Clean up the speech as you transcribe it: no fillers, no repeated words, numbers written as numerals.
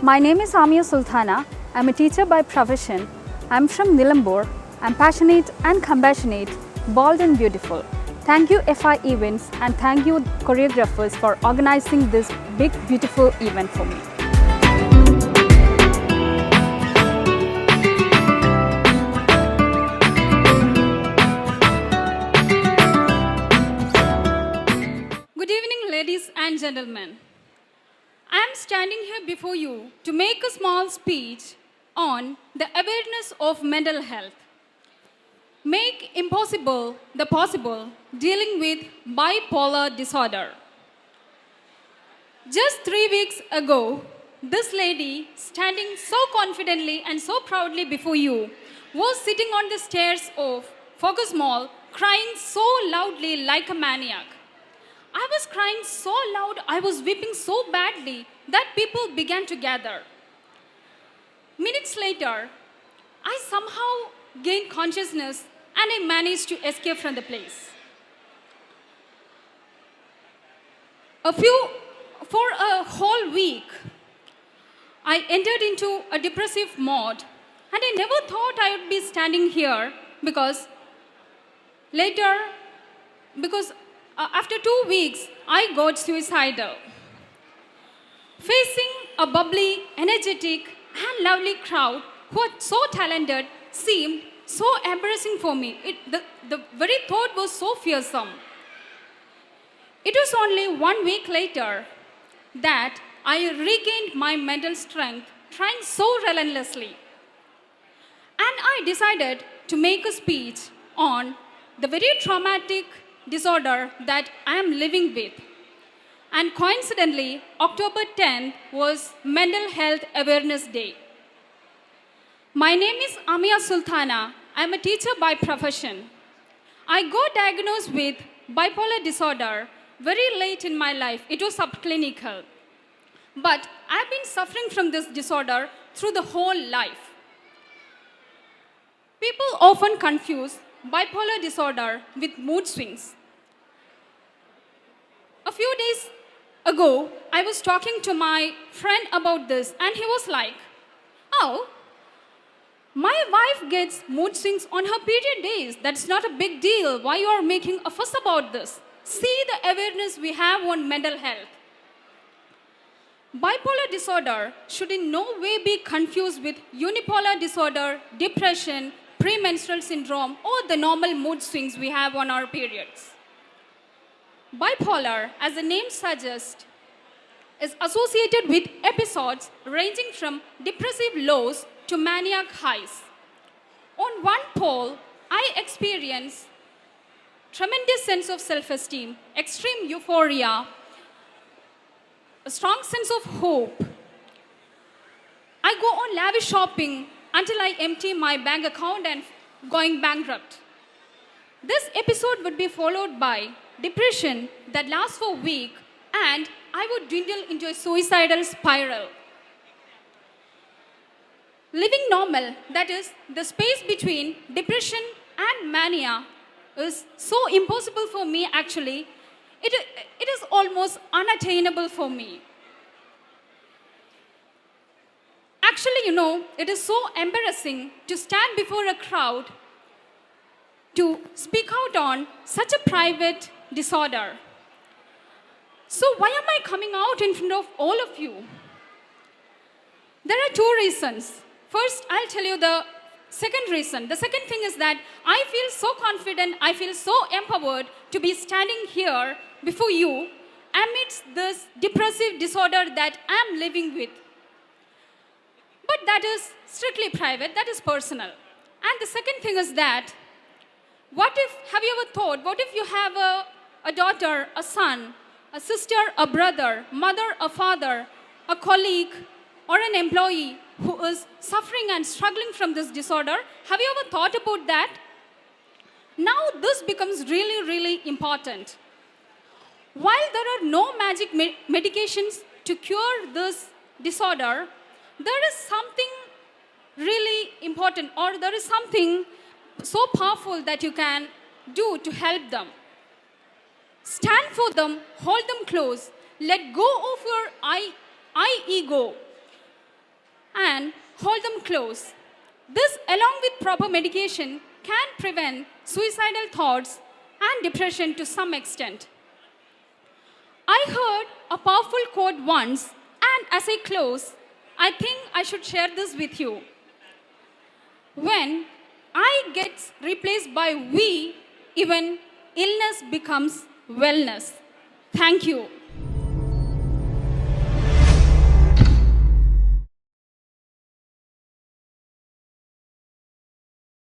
My name is Amia Sultana. I'm a teacher by profession. I'm from Nilambur. I'm passionate and compassionate, bold and beautiful. Thank you FI Events and thank you choreographers for organizing this big beautiful event for me. Good evening, ladies and gentlemen. I am standing here before you to make a small speech on the awareness of mental health. Make impossible the possible, dealing with bipolar disorder. Just 3 weeks ago, this lady, standing so confidently and so proudly before you, was sitting on the stairs of Focus Mall, crying so loudly like a maniac. I was crying so loud, I was weeping so badly that people began to gather. Minutes later, I somehow gained consciousness and I managed to escape from the place. For a whole week, I entered into a depressive mode and I never thought I would be standing here because later, because after 2 weeks, I got suicidal. Facing a bubbly, energetic, and lovely crowd who are so talented seemed so embarrassing for me. The very thought was so fearsome. It was only 1 week later that I regained my mental strength, trying so relentlessly. And I decided to make a speech on the very traumatic disorder that I am living with. And coincidentally, October 10th was Mental Health Awareness Day. My name is Amia Sultana. I am a teacher by profession. I got diagnosed with bipolar disorder very late in my life. It was subclinical. But I've been suffering from this disorder through the whole life. People often confuse bipolar disorder with mood swings. A few days ago, I was talking to my friend about this, and he was like, "Oh, my wife gets mood swings on her period days. That's not a big deal. Why you are making a fuss about this? See the awareness we have on mental health." Bipolar disorder should in no way be confused with unipolar disorder, depression, premenstrual syndrome, or the normal mood swings we have on our periods. Bipolar, as the name suggests, is associated with episodes ranging from depressive lows to maniac highs. On one pole, I experience tremendous sense of self-esteem, extreme euphoria, a strong sense of hope. I go on lavish shopping until I empty my bank account and going bankrupt. This episode would be followed by depression that lasts for a week and I would dwindle into a suicidal spiral. Living normal, that is, the space between depression and mania, is so impossible for me actually. It is almost unattainable for me. Actually, it is so embarrassing to stand before a crowd to speak out on such a private disorder. So why am I coming out in front of all of you? There are 2 reasons. First, I'll tell you the second reason. The second thing is that I feel so confident, I feel so empowered to be standing here before you amidst this depressive disorder that I'm living with. But that is strictly private, that is personal. And the second thing is that, have you ever thought, what if you have a daughter, a son, a sister, a brother, mother, a father, a colleague, or an employee who is suffering and struggling from this disorder? Have you ever thought about that? Now this becomes really, really important. While there are no magic medications to cure this disorder, there is something really important, or there is something so powerful that you can do to help them. Stand for them, hold them close, let go of your I ego. and hold them close. This, along with proper medication, can prevent suicidal thoughts and depression to some extent. I heard a powerful quote once, and as I close, I think I should share this with you. When I gets replaced by we, even illness becomes wellness. Thank you.